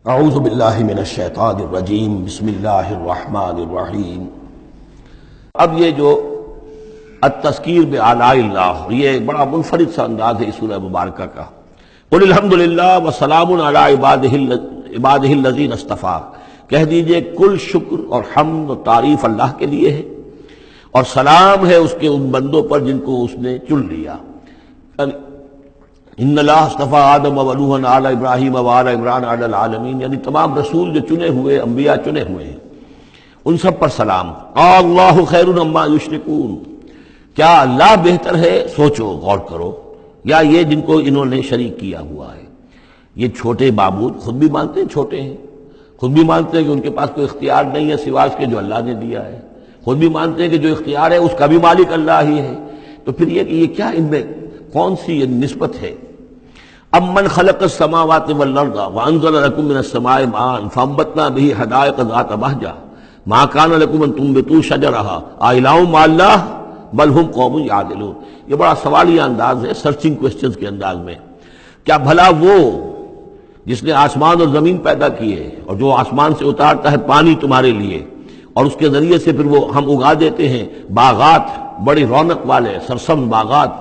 اعوذ باللہ من الشیطان الرجیم بسم اللہ الرحمن الرحیم۔ اب یہ جو التذکیر بآلاء اللہ، یہ بڑا منفرد سا انداز ہے اس سورہ مبارکہ کا۔ قل الحمد للہ وسلام علی عبادہ الذین اصطفیٰ، کہہ دیجئے کل شکر اور حمد و تعریف اللہ کے لیے ہے اور سلام ہے اس کے ان بندوں پر جن کو اس نے چن لیا۔ ان اللہ اصطفیٰ آدم و نوحا علی ابراہیم و علی عمران علی العالمین، یعنی تمام رسول جو چنے ہوئے، انبیاء چنے ہوئے ہیں، ان سب پر سلام۔ اللہ خیر عما یشرکون، کیا اللہ بہتر ہے، سوچو غور کرو، یا یہ جن کو انہوں نے شریک کیا ہوا ہے۔ یہ چھوٹے معبود خود بھی مانتے ہیں چھوٹے ہیں، خود بھی مانتے ہیں کہ ان کے پاس کوئی اختیار نہیں ہے سوائے اس کے جو اللہ نے دیا ہے، خود بھی مانتے ہیں کہ جو اختیار ہے اس کا بھی مالک اللہ ہی ہے۔ تو پھر یہ کیا ان میں کون سی نسبت ہے؟ امن خلق السماوات والارض وانزل لكم من السماء ماء فانبتنا به حدائق ذات بهجة ما كان لكم ان تنبتوا شجرها أإله مع الله بل هم قوم يعدلون۔ یہ بڑا سوالیہ انداز ہے، سرچنگ کوسچنز کے انداز میں۔ کیا بھلا وہ جس نے آسمان اور زمین پیدا کیے اور جو آسمان سے اتارتا ہے پانی تمہارے لیے اور اس کے ذریعے سے پھر وہ ہم اگا دیتے ہیں باغات، بڑی رونق والے سرسبز باغات،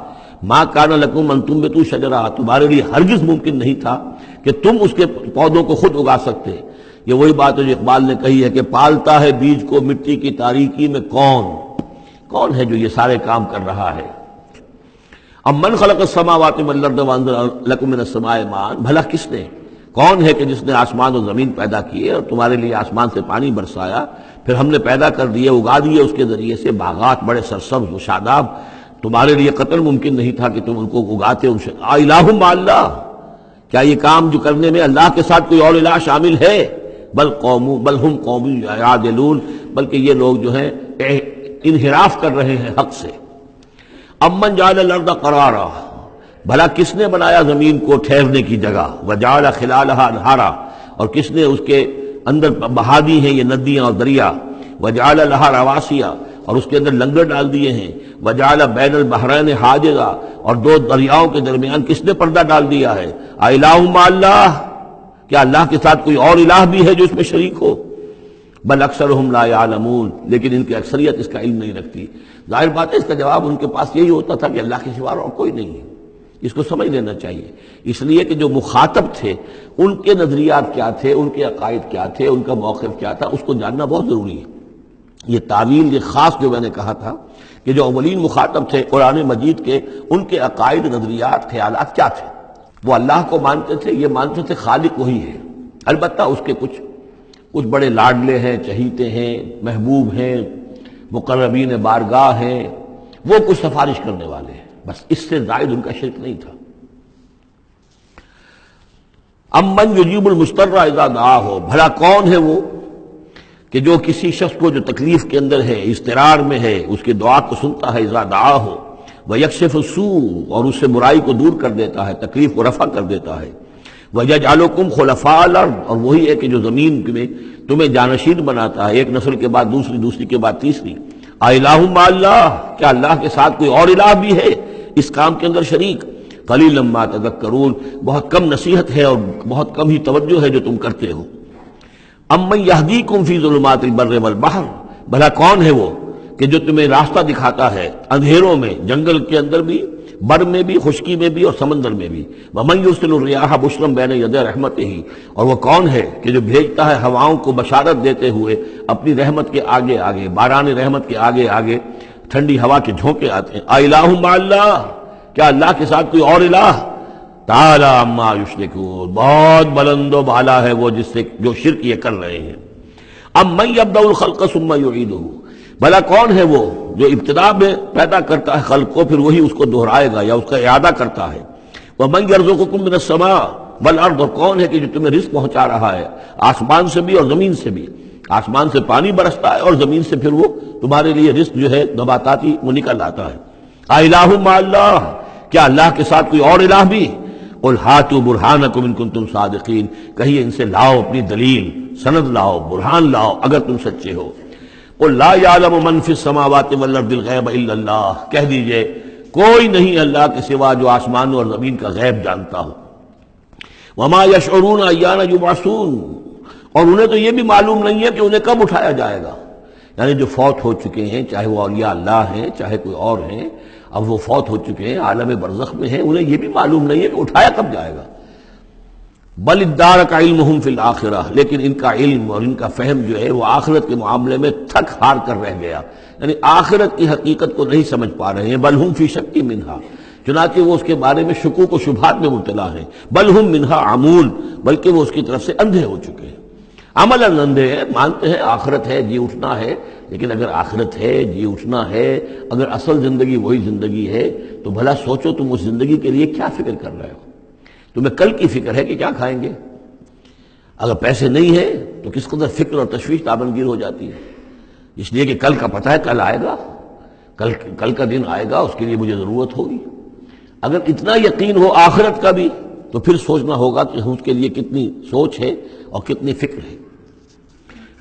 ما کان لکم ان تنبتوا شجرا، تمہارے لیے ہرگز ممکن نہیں تھا کہ تم اس کے پودوں کو خود اگا سکتے۔ یہ وہی بات ہے جو اقبال نے کہی ہے کہ پالتا ہے بیج کو مٹی کی تاریکی میں کون ہے جو یہ سارے کام کر رہا ہے؟ امن خلق السماوات والارض وانزل لکم من السماء ماء، بھلا کس نے، کون ہے کہ جس نے آسمان اور زمین پیدا کیے اور تمہارے لیے آسمان سے پانی برسایا، پھر ہم نے پیدا کر دیے، اگا دیے اس کے ذریعے سے باغات بڑے سرسبز و شاداب، تمہارے لیے قطر ممکن نہیں تھا کہ تم ان کو اگاتے۔ الہ مع اللہ، کیا یہ کام جو کرنے میں اللہ کے ساتھ کوئی اور الہ شامل ہے؟ بل ہم قوم یعدلون، بلکہ یہ لوگ جو ہیں انحراف کر رہے ہیں حق سے۔ امن جعل الارض قرارا، بھلا کس نے بنایا زمین کو ٹھہرنے کی جگہ، وجعل خلالها انہارا، اور کس نے اس کے اندر بہا دی ہیں یہ ندیاں اور دریا، وجعل لها رواسیا، اور اس کے اندر لنگر ڈال دیے ہیں، وجعل بین البحرین حاجزا، اور دو دریاؤں کے درمیان کس نے پردہ ڈال دیا ہے؟ الہ مع اللہ، کیا اللہ کے ساتھ کوئی اور الہ بھی ہے جو اس میں شریک ہو؟ بل اکثرہم لا یعلمون، لیکن ان کی اکثریت اس کا علم نہیں رکھتی۔ ظاہر بات ہے اس کا جواب ان کے پاس یہی ہوتا تھا کہ اللہ کے سوا اور کوئی نہیں ہے۔ اس کو سمجھ لینا چاہیے، اس لیے کہ جو مخاطب تھے ان کے نظریات کیا تھے، ان کے عقائد کیا تھے، ان کا موقف کیا تھا، اس کو جاننا بہت ضروری ہے۔ یہ تعویل، یہ خاص جو میں نے کہا تھا کہ جو اولین مخاطب تھے قرآن مجید کے، ان کے عقائد، نظریات، خیالات کیا تھے؟ وہ اللہ کو مانتے تھے، یہ مانتے تھے خالق وہی ہے، البتہ اس کے کچھ بڑے لاڈلے ہیں، چہیتے ہیں، محبوب ہیں، مقربین بارگاہ ہیں، وہ کچھ سفارش کرنے والے ہیں، بس اس سے زائد ان کا شرک نہیں تھا۔ امن یجیب المضطر اذا دعاہ، بھلا کون ہے وہ کہ جو کسی شخص کو جو تکلیف کے اندر ہے، اضطرار میں ہے، اس کی دعا کو سنتا ہے، اذا دعاہ ویکشف السوء، اور اس سے برائی کو دور کر دیتا ہے، تکلیف کو رفع کر دیتا ہے، ویجعلکم خلفاء الارض، اور وہی ہے کہ جو زمین میں تمہیں جانشین بناتا ہے، ایک نسل کے بعد دوسری، دوسری کے بعد تیسری۔ الہ مع اللہ، کیا اللہ کے ساتھ کوئی اور الہ بھی ہے اس کام کے اندر شریک؟ قلیلا ما تذکرون، بہت کم نصیحت ہے اور بہت کم ہی توجہ ہے جو تم کرتے ہو۔ امن یہدیکم فی ظلمات البر والبحر، بھلا کون ہے وہ کہ جو تمہیں راستہ دکھاتا ہے اندھیروں میں، جنگل کے اندر بھی، بر میں بھی، خشکی میں بھی اور سمندر میں بھی۔ ومن یرسل الرياح بشرا بین یدی رحمتہ، اور وہ کون ہے کہ جو بھیجتا ہے ہواؤں کو بشارت دیتے ہوئے اپنی رحمت کے آگے آگے، باران رحمت کے آگے آگے ٹھنڈی ہوا کے جھونکے آتے ہیں۔ الہ مع اللہ، کیا اللہ کے ساتھ کوئی اور الہ؟ تعالی عما یشرکون، بہت بلند و بالا ہے وہ جس سے جو شرک یہ کر رہے ہیں۔ امن یبدأ الخلق ثم یعیدہ، بھلا کون ہے وہ جو ابتدا میں پیدا کرتا ہے خلق کو، پھر وہی اس کو دہرائے گا یا اس کا اعادہ کرتا ہے۔ ومن یرزقکم من السماء والارض، اور کون ہے کہ جو تمہیں رزق پہنچا رہا ہے آسمان سے بھی اور زمین سے بھی، آسمان سے پانی برستا ہے اور زمین سے پھر وہ تمہارے لیے رزق جو ہے نباتاتی وہ نکل آتا ہے۔ الہ مع اللہ، کیا اللہ کے ساتھ کوئی اور الہ بھی؟ قل ہاتوا برہانکم ان کنتم صادقین، کہیے ان سے لاؤ اپنی دلیل، سند لاؤ، برہان لاؤ اگر تم سچے ہو۔ قل لا یعلم من فی السماوات والارض الغیب الا اللہ، کہہ دیجئے کوئی نہیں اللہ کے سوا جو آسمانوں اور زمین کا غیب جانتا ہو۔ وما یشعرون ایان یبعثون، اور انہیں تو یہ بھی معلوم نہیں ہے کہ انہیں کب اٹھایا جائے گا. یعنی جو فوت ہو چکے ہیں، چاہے وہ اولیاء اللہ ہیں چاہے کوئی اور ہیں، اب وہ فوت ہو چکے ہیں، عالم برزخ میں ہیں، انہیں یہ بھی معلوم نہیں ہے کہ اٹھایا کب جائے گا. بل ادارک علمہم فی الآخرہ، لیکن ان کا علم اور ان کا فہم جو ہے وہ آخرت کے معاملے میں تھک ہار کر رہ گیا، یعنی آخرت کی حقیقت کو نہیں سمجھ پا رہے ہیں. بل ہم فی شک منہا، چنانچہ وہ اس کے بارے میں شکوک و شبہات میں مبتلا ہیں. بل ہم منہا عمون، بلکہ وہ اس کی طرف سے اندھے ہو چکے ہیں. عملاً اندھے ہیں، مانتے ہیں آخرت ہے، جی اٹھنا ہے، لیکن اگر آخرت ہے، جی اٹھنا ہے، اگر اصل زندگی وہی زندگی ہے تو بھلا سوچو تم اس زندگی کے لیے کیا فکر کر رہے ہو. تمہیں کل کی فکر ہے کہ کیا کھائیں گے. اگر پیسے نہیں ہیں تو کس قدر فکر اور تشویش تابنگیر ہو جاتی ہے، اس لیے کہ کل کا پتہ ہے کل آئے گا، کل کا دن آئے گا، اس کے لیے مجھے ضرورت ہوگی. اگر اتنا یقین ہو آخرت کا بھی تو پھر سوچنا ہوگا کہ اس کے لیے کتنی سوچ ہے اور کتنی فکر ہے.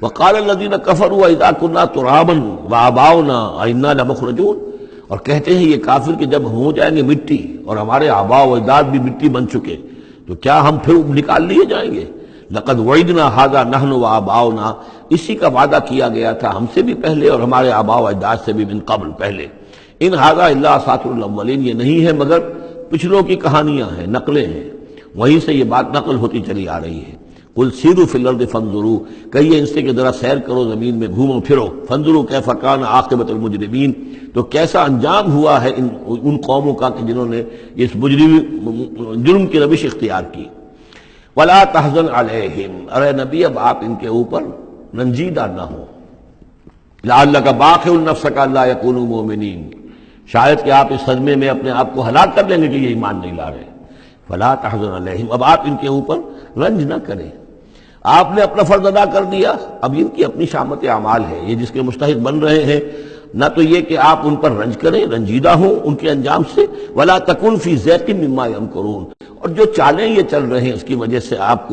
وقال الذين كفروا اذا كنا ترابا وآباؤنا أئنا لمخرجون، اور کہتے ہیں یہ کافر کہ جب ہو جائیں گے مٹی اور ہمارے آباء و اجداد بھی مٹی بن چکے تو کیا ہم پھر نکال لیے جائیں گے. لقد وعدنا هذا نحن وآباؤنا، اسی کا وعدہ کیا گیا تھا ہم سے بھی پہلے اور ہمارے آباء و اجداد سے بھی من قبل پہلے. ان هذا الا اساطیر الاولین، یہ نہیں ہے مگر پچھلوں کی کہانیاں ہیں، نقلیں ہیں، وہیں سے یہ بات نقل ہوتی چلی آ رہی ہے. قل سیروا فی الارض فانظروا، کہیے ان سے کہ ذرا سیر کرو زمین میں، گھومو پھرو. فانظروا کیف کان عاقبۃ المجرمین، تو کیسا انجام ہوا ہے ان قوموں کا کہ جنہوں نے اس جرم کی روش اختیار کی. ولا تحزن علیہم، ارے نبی اب آپ ان کے اوپر رنجیدہ نہ ہو. لعلک باخع نفسک الا یکونوا مؤمنین، شاید کہ آپ اس صدمے میں اپنے آپ کو ہلاک کر لیں گے کہ یہ ایمان نہیں لا رہے. فلا تحزن علیہم، اب آپ ان کے اوپر رنج نہ کریں. آپ نے اپنا فرض ادا کر دیا، اب ان کی اپنی شامت اعمال ہے، یہ جس کے مستحق بن رہے ہیں. نہ تو یہ کہ آپ ان پر رنج کریں، رنجیدہ ہوں ان کے انجام سے. ولا تکن فی ضیق مما یمکرون، اور جو چالیں یہ چل رہے ہیں اس کی وجہ سے آپ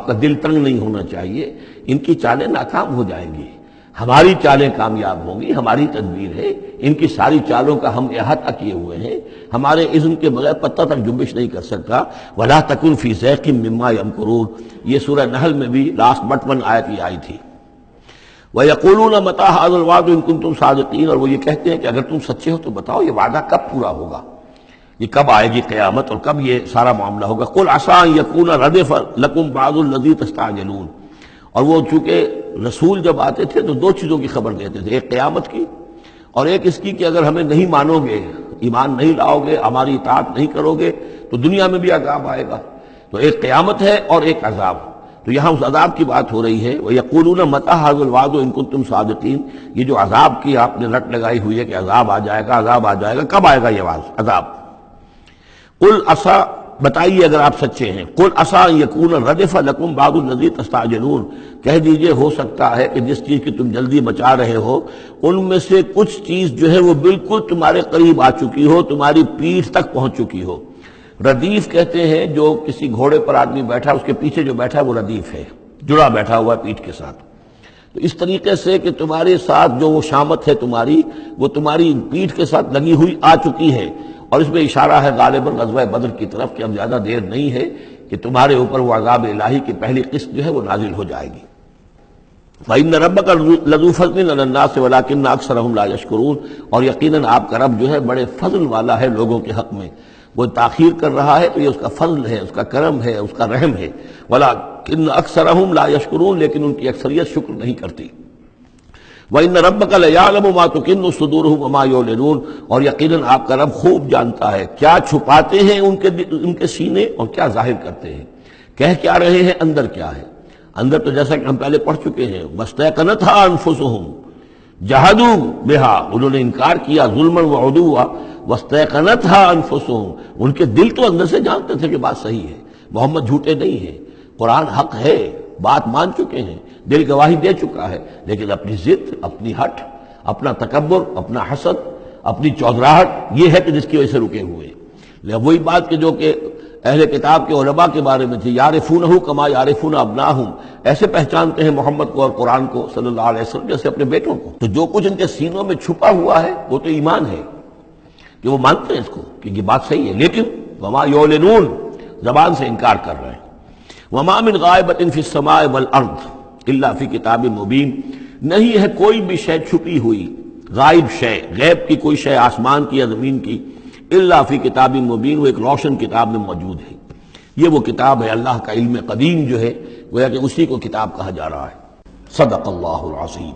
کا دل تنگ نہیں ہونا چاہیے. ان کی چالیں ناکام ہو جائیں گی، ہماری چالیں کامیاب ہوں گی، ہماری تدبیر ہے. ان کی ساری چالوں کا ہم احاطہ کیے ہوئے ہیں، ہمارے اذن کے بغیر پتہ تک جنبش نہیں کر سکتا. ولا تکن فی ضیق مما یمکرون، یہ سورہ نحل میں بھی لاسٹ بٹ 1 آیت یہ آئی تھی. وَيَقُولُونَ مَتَىٰ هَٰذَا الْوَعْدُ إِن كُنتُمْ صَادِقِينَ، اور وہ یہ کہتے ہیں کہ اگر تم سچے ہو تو بتاؤ یہ وعدہ کب پورا ہوگا، یہ کب آئے گی قیامت اور کب یہ سارا معاملہ ہوگا. قُلْ عَسَىٰ أَن يَكُونَ رَدِفَ لَكُمْ بَعْضُ الَّذِي تَسْتَعْجِلُونَ، اور وہ چونکہ رسول جب آتے تھے تو 2 چیزوں کی خبر دیتے تھے، ایک قیامت کی اور ایک اس کی کہ اگر ہمیں نہیں مانو گے، ایمان نہیں لاؤ گے، ہماری اطاعت نہیں کرو گے تو دنیا میں بھی عذاب آئے گا. تو ایک قیامت ہے اور ایک عذاب. تو یہاں اس عذاب کی بات ہو رہی ہے. وَيَقُولُونَ مَتَىٰ هَٰذَا الْوَعْدُ إِن كُنتُمْ صَادِقِينَ، یہ جو عذاب کی آپ نے رٹ لگائی ہوئی ہے کہ عذاب آ جائے گا، عذاب آ جائے گا، کب آئے گا یہ عذاب. قُلْ عَسَىٰ، بتائیے اگر آپ سچے ہیں. قُلْ عَسَىٰ أَن يَكُونَ رَدِفَ لَكُمْ بَعْضُ الَّذِي تَسْتَعْجِلُونَ، کہہ دیجئے ہو سکتا ہے کہ جس چیز کی تم جلدی مچا رہے ہو ان میں سے کچھ چیز جو ہے وہ بالکل تمہارے قریب آ چکی ہو، تمہاری پیٹھ تک پہنچ چکی ہو. ردیف کہتے ہیں جو کسی گھوڑے پر آدمی بیٹھا اس کے پیچھے جو بیٹھا ہے وہ ردیف ہے، جڑا بیٹھا ہوا ہے پیٹھ کے ساتھ. تو اس طریقے سے کہ تمہارے ساتھ جو وہ شامت ہے تمہاری، وہ تمہاری پیٹھ کے ساتھ لگی ہوئی آ چکی ہے. اور اس میں اشارہ ہے غالباً غزوہ بدر کی طرف کہ اب زیادہ دیر نہیں ہے کہ تمہارے اوپر وہ عذاب الہی کی پہلی قسط جو ہے وہ نازل ہو جائے گی. وَإِنَّ رَبَّكَ لَذُو فَضْلٍ عَلَى النَّاسِ وَلَٰكِنَّ أَكْثَرَهُمْ لَا يَشْكُرُونَ، اور یقیناً آپ کا رب جو ہے بڑے فضل والا ہے لوگوں کے حق میں. وہ تاخیر کر رہا ہے تو یہ اس کا فضل ہے، اس کا کرم ہے، اس کا رحم ہے. وَلَٰكِنَّ أَكْثَرَهُمْ لَا يَشْكُرُونَ، لیکن ان کی اکثریت شکر نہیں کرتی. وَإِنَّ رَبَّكَ لَيَعْلَمُ مَا تُكِنُّ صُدُورُهُمْ وَمَا يُعْلِنُونَ، اور یقیناً آپ کا رب خوب جانتا ہے کیا چھپاتے ہیں ان کے سینے اور کیا ظاہر کرتے ہیں، کہہ کیا رہے ہیں، اندر کیا ہے. اندر تو جیسا کہ ہم پہلے پڑھ چکے ہیں، وَاسْتَيْقَنَتْهَا أَنفُسُهُمْ جَحَدُوا بِهَا، انہوں نے انکار کیا ظلمًا وعدوا. وَاسْتَيْقَنَتْهَا أَنفُسُهُمْ، ان کے دل تو اندر سے جانتے تھے کہ بات صحیح ہے، محمد جھوٹے نہیں ہیں، قرآن حق ہے، بات مان چکے ہیں، دل گواہی دے چکا ہے، لیکن اپنی ضد، اپنی ہٹ، اپنا تکبر، اپنا حسد، اپنی چودراہٹ، یہ ہے کہ جس کی وجہ سے رکے ہوئے. وہی بات کہ جو کہ اہل کتاب کے علماء کے بارے میں تھی، یعرفونہ کما یعرفون ابناہم، ایسے پہچانتے ہیں محمد کو اور قرآن کو صلی اللہ علیہ وسلم جیسے اپنے بیٹوں کو. تو جو کچھ ان کے سینوں میں چھپا ہوا ہے وہ تو ایمان ہے کہ وہ مانتے ہیں اس کو کہ یہ بات صحیح ہے، لیکن وما یعلنون، زبان سے انکار کر رہے ہیں. وما من غائبۃ فی السماء والارض الا فی کتاب مبین، نہیں ہے کوئی بھی شے چھپی ہوئی، غائب شے، غیب کی کوئی شے آسمان کی یا زمین کی، الا فی کتاب مبین، وہ ایک روشن کتاب میں موجود ہے۔ یہ وہ کتاب ہے اللہ کا علم قدیم جو ہے، گویا کہ اسی کو کتاب کہا جا رہا ہے۔ صدق اللہ العظیم۔